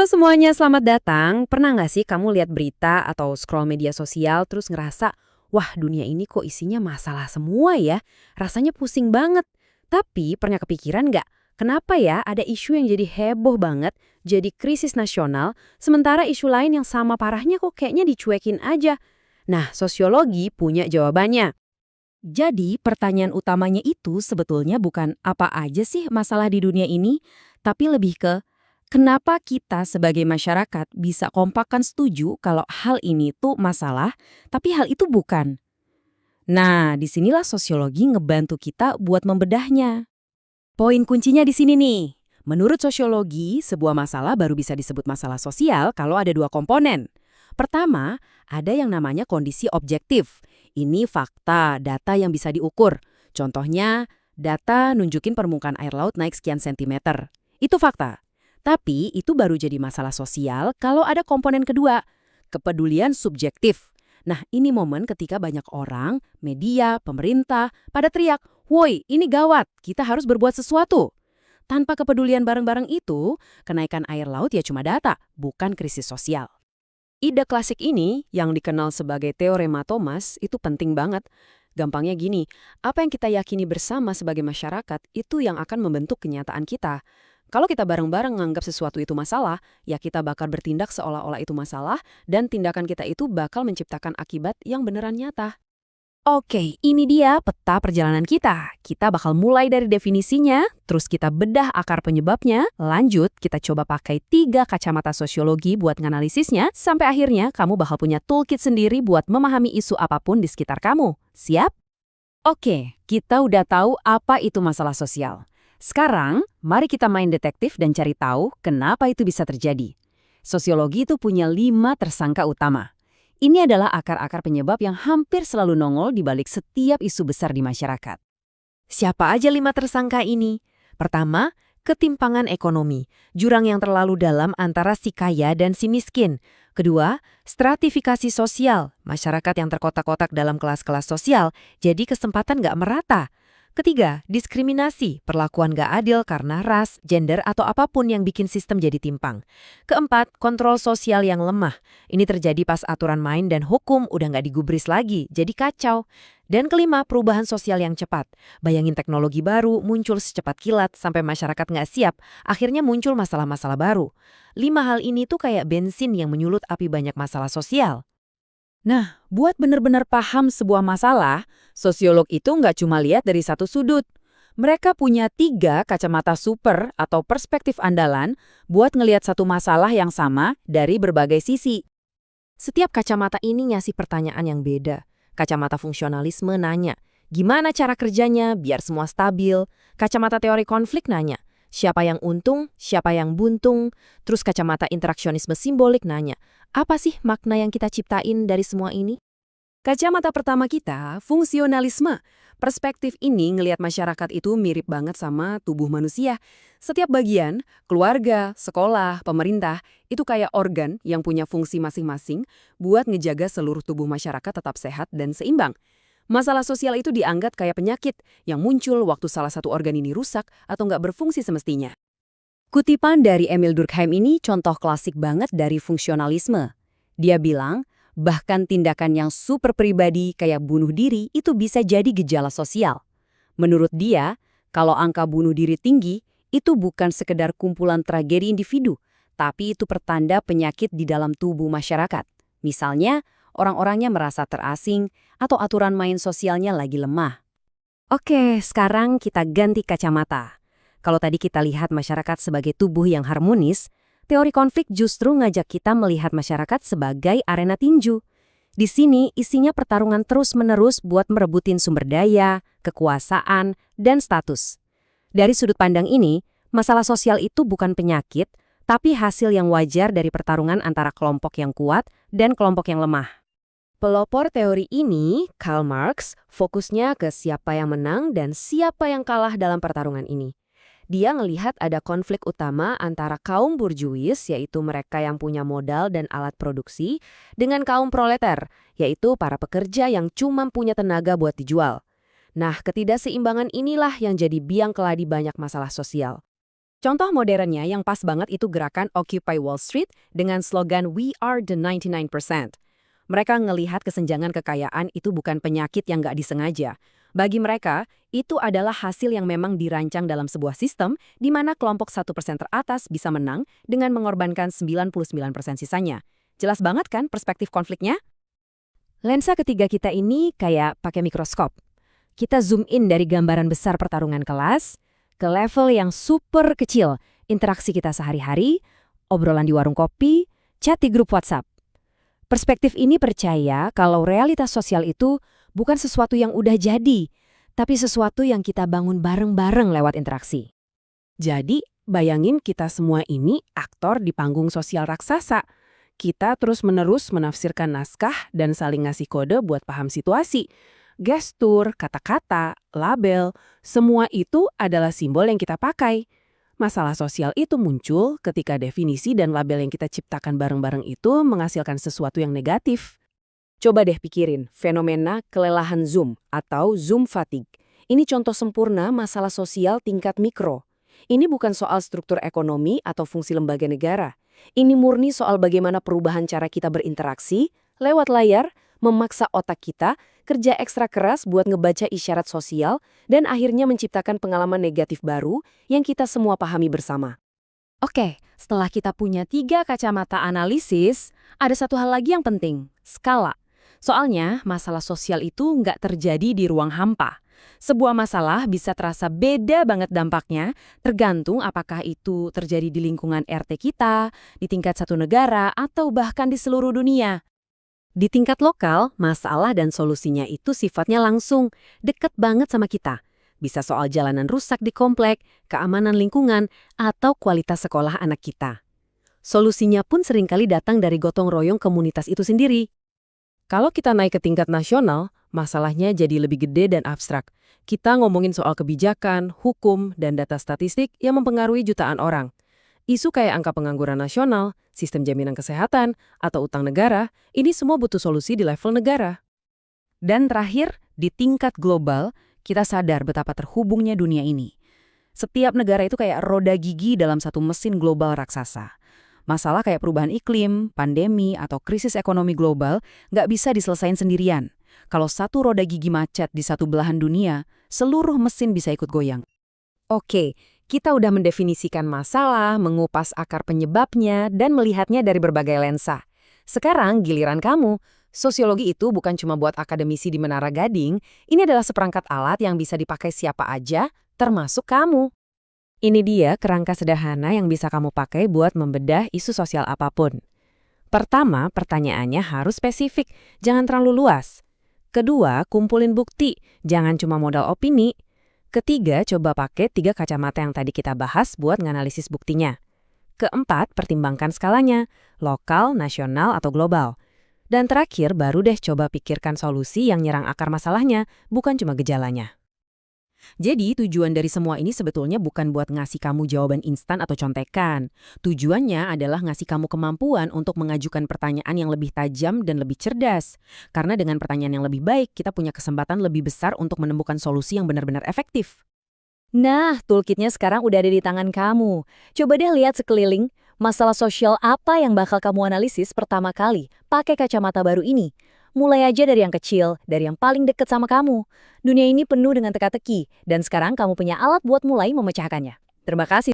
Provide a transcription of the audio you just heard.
semuanya, selamat datang. Pernah nggak sih kamu lihat berita atau scroll media sosial terus ngerasa, wah dunia ini kok isinya masalah semua ya? Rasanya pusing banget. Tapi pernah kepikiran nggak, kenapa ya ada isu yang jadi heboh banget, jadi krisis nasional, sementara isu lain yang sama parahnya kok kayaknya dicuekin aja? Nah, sosiologi punya jawabannya. Jadi, pertanyaan utamanya itu sebetulnya bukan apa aja sih masalah di dunia ini, tapi lebih ke kenapa kita sebagai masyarakat bisa kompakkan setuju kalau hal ini tuh masalah, tapi hal itu bukan. Nah, disinilah sosiologi ngebantu kita buat membedahnya. Poin kuncinya di sini nih. Menurut sosiologi, sebuah masalah baru bisa disebut masalah sosial kalau ada dua komponen. Pertama, ada yang namanya kondisi objektif. Ini fakta, data yang bisa diukur. Contohnya, data nunjukin permukaan air laut naik sekian sentimeter. Itu fakta. Tapi itu baru jadi masalah sosial kalau ada komponen kedua, kepedulian subjektif. Nah, ini momen ketika banyak orang, media, pemerintah, pada teriak, "Woi, ini gawat, kita harus berbuat sesuatu." Tanpa kepedulian bareng-bareng itu, kenaikan air laut ya cuma data, bukan krisis sosial. Ide klasik ini, yang dikenal sebagai teorema Thomas, itu penting banget. Gampangnya gini, apa yang kita yakini bersama sebagai masyarakat, itu yang akan membentuk kenyataan kita. Kalau kita bareng-bareng menganggap sesuatu itu masalah, ya kita bakal bertindak seolah-olah itu masalah, dan tindakan kita itu bakal menciptakan akibat yang beneran nyata. Oke, ini dia peta perjalanan kita. Kita bakal mulai dari definisinya, terus kita bedah akar penyebabnya, lanjut kita coba pakai 3 kacamata sosiologi buat nganalisisnya, sampai akhirnya kamu bakal punya toolkit sendiri buat memahami isu apapun di sekitar kamu. Siap? Oke, kita udah tahu apa itu masalah sosial. Sekarang, mari kita main detektif dan cari tahu kenapa itu bisa terjadi. Sosiologi itu punya 5 tersangka utama. Ini adalah akar-akar penyebab yang hampir selalu nongol di balik setiap isu besar di masyarakat. Siapa aja 5 tersangka ini? Pertama, ketimpangan ekonomi, jurang yang terlalu dalam antara si kaya dan si miskin. Kedua, stratifikasi sosial, masyarakat yang terkotak-kotak dalam kelas-kelas sosial, jadi kesempatan nggak merata. Ketiga, diskriminasi, perlakuan nggak adil karena ras, gender, atau apapun yang bikin sistem jadi timpang. Keempat, kontrol sosial yang lemah. Ini terjadi pas aturan main dan hukum udah nggak digubris lagi, jadi kacau. Dan kelima, perubahan sosial yang cepat. Bayangin teknologi baru muncul secepat kilat sampai masyarakat nggak siap, akhirnya muncul masalah-masalah baru. 5 hal ini tuh kayak bensin yang menyulut api banyak masalah sosial. Nah, buat benar-benar paham sebuah masalah, sosiolog itu nggak cuma lihat dari satu sudut. Mereka punya 3 kacamata super atau perspektif andalan buat ngelihat satu masalah yang sama dari berbagai sisi. Setiap kacamata ini ngasih pertanyaan yang beda. Kacamata fungsionalisme nanya, gimana cara kerjanya biar semua stabil? Kacamata teori konflik nanya, siapa yang untung, siapa yang buntung? Terus kacamata interaksionisme simbolik nanya, apa sih makna yang kita ciptain dari semua ini? Kacamata pertama kita, fungsionalisme. Perspektif ini ngelihat masyarakat itu mirip banget sama tubuh manusia. Setiap bagian, keluarga, sekolah, pemerintah, itu kayak organ yang punya fungsi masing-masing buat ngejaga seluruh tubuh masyarakat tetap sehat dan seimbang. Masalah sosial itu dianggap kayak penyakit yang muncul waktu salah satu organ ini rusak atau nggak berfungsi semestinya. Kutipan dari Emil Durkheim ini contoh klasik banget dari fungsionalisme. Dia bilang, bahkan tindakan yang super pribadi kayak bunuh diri itu bisa jadi gejala sosial. Menurut dia, kalau angka bunuh diri tinggi, itu bukan sekedar kumpulan tragedi individu, tapi itu pertanda penyakit di dalam tubuh masyarakat. Misalnya, orang-orangnya merasa terasing atau aturan main sosialnya lagi lemah. Oke, sekarang kita ganti kacamata. Kalau tadi kita lihat masyarakat sebagai tubuh yang harmonis, teori konflik justru ngajak kita melihat masyarakat sebagai arena tinju. Di sini isinya pertarungan terus-menerus buat merebutin sumber daya, kekuasaan, dan status. Dari sudut pandang ini, masalah sosial itu bukan penyakit, tapi hasil yang wajar dari pertarungan antara kelompok yang kuat dan kelompok yang lemah. Pelopor teori ini, Karl Marx, fokusnya ke siapa yang menang dan siapa yang kalah dalam pertarungan ini. Dia ngelihat ada konflik utama antara kaum burjuis, yaitu mereka yang punya modal dan alat produksi, dengan kaum proleter, yaitu para pekerja yang cuma punya tenaga buat dijual. Nah, ketidakseimbangan inilah yang jadi biang keladi banyak masalah sosial. Contoh modernnya yang pas banget itu gerakan Occupy Wall Street dengan slogan We Are the 99%. Mereka ngelihat kesenjangan kekayaan itu bukan penyakit yang nggak disengaja. Bagi mereka, itu adalah hasil yang memang dirancang dalam sebuah sistem di mana kelompok 1% teratas bisa menang dengan mengorbankan 99% sisanya. Jelas banget kan perspektif konfliknya? Lensa ketiga kita ini kayak pakai mikroskop. Kita zoom in dari gambaran besar pertarungan kelas ke level yang super kecil, interaksi kita sehari-hari, obrolan di warung kopi, chat di grup WhatsApp. Perspektif ini percaya kalau realitas sosial itu bukan sesuatu yang udah jadi, tapi sesuatu yang kita bangun bareng-bareng lewat interaksi. Jadi, bayangin kita semua ini aktor di panggung sosial raksasa. Kita terus-menerus menafsirkan naskah dan saling ngasih kode buat paham situasi. Gestur, kata-kata, label, semua itu adalah simbol yang kita pakai. Masalah sosial itu muncul ketika definisi dan label yang kita ciptakan bareng-bareng itu menghasilkan sesuatu yang negatif. Coba deh pikirin fenomena kelelahan Zoom atau Zoom fatigue. Ini contoh sempurna masalah sosial tingkat mikro. Ini bukan soal struktur ekonomi atau fungsi lembaga negara. Ini murni soal bagaimana perubahan cara kita berinteraksi lewat layar, memaksa otak kita kerja ekstra keras buat ngebaca isyarat sosial, dan akhirnya menciptakan pengalaman negatif baru yang kita semua pahami bersama. Oke, setelah kita punya 3 kacamata analisis, ada satu hal lagi yang penting, skala. Soalnya, masalah sosial itu nggak terjadi di ruang hampa. Sebuah masalah bisa terasa beda banget dampaknya, tergantung apakah itu terjadi di lingkungan RT kita, di tingkat satu negara, atau bahkan di seluruh dunia. Di tingkat lokal, masalah dan solusinya itu sifatnya langsung, deket banget sama kita. Bisa soal jalanan rusak di komplek, keamanan lingkungan, atau kualitas sekolah anak kita. Solusinya pun seringkali datang dari gotong royong komunitas itu sendiri. Kalau kita naik ke tingkat nasional, masalahnya jadi lebih gede dan abstrak. Kita ngomongin soal kebijakan, hukum, dan data statistik yang mempengaruhi jutaan orang. Isu kayak angka pengangguran nasional, sistem jaminan kesehatan, atau utang negara, ini semua butuh solusi di level negara. Dan terakhir, di tingkat global, kita sadar betapa terhubungnya dunia ini. Setiap negara itu kayak roda gigi dalam satu mesin global raksasa. Masalah kayak perubahan iklim, pandemi, atau krisis ekonomi global nggak bisa diselesain sendirian. Kalau satu roda gigi macet di satu belahan dunia, seluruh mesin bisa ikut goyang. Oke, kita udah mendefinisikan masalah, mengupas akar penyebabnya, dan melihatnya dari berbagai lensa. Sekarang giliran kamu. Sosiologi itu bukan cuma buat akademisi di Menara Gading, ini adalah seperangkat alat yang bisa dipakai siapa aja, termasuk kamu. Ini dia kerangka sederhana yang bisa kamu pakai buat membedah isu sosial apapun. Pertama, pertanyaannya harus spesifik, jangan terlalu luas. Kedua, kumpulin bukti, jangan cuma modal opini. Ketiga, coba pakai 3 kacamata yang tadi kita bahas buat nganalisis buktinya. Keempat, pertimbangkan skalanya, lokal, nasional, atau global. Dan terakhir, baru deh coba pikirkan solusi yang nyerang akar masalahnya, bukan cuma gejalanya. Jadi, tujuan dari semua ini sebetulnya bukan buat ngasih kamu jawaban instan atau contekan. Tujuannya adalah ngasih kamu kemampuan untuk mengajukan pertanyaan yang lebih tajam dan lebih cerdas. Karena dengan pertanyaan yang lebih baik, kita punya kesempatan lebih besar untuk menemukan solusi yang benar-benar efektif. Nah, toolkitnya sekarang udah ada di tangan kamu. Coba deh lihat sekeliling, masalah sosial apa yang bakal kamu analisis pertama kali pakai kacamata baru ini. Mulai aja dari yang kecil, dari yang paling dekat sama kamu. Dunia ini penuh dengan teka-teki, dan sekarang kamu punya alat buat mulai memecahkannya. Terima kasih.